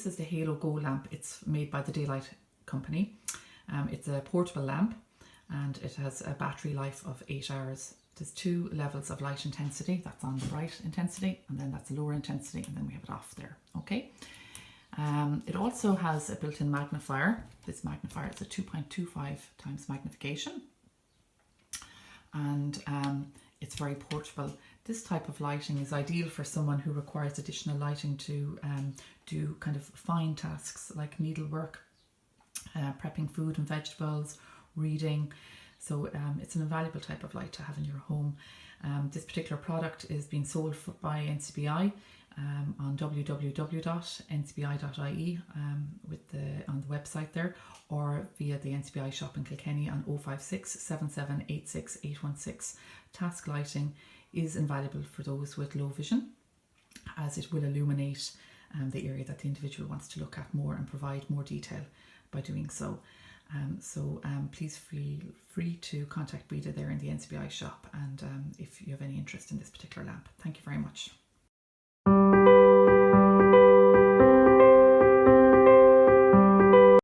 this is the Halo Go lamp. It's made by the Daylight company. It's a portable lamp and it has a battery life of 8 hours. There's 2 levels of light intensity. That's on the bright intensity, and then that's a lower intensity, and then we have it off there. Okay. It also has a built-in magnifier. This magnifier is a 2.25 times magnification, and it's very portable. This type of lighting is ideal for someone who requires additional lighting to do kind of fine tasks like needlework, prepping food and vegetables, reading. So it's an invaluable type of light to have in your home. This particular product is being sold by NCBI on www.ncbi.ie on the website there, or via the NCBI shop in Kilkenny on 056 7786 816. Task lighting is invaluable for those with low vision, as it will illuminate the area that the individual wants to look at more and provide more detail by doing so. Please feel free to contact Breda there in the NCBI shop, and if you have any interest in this particular lamp. Thank you very much.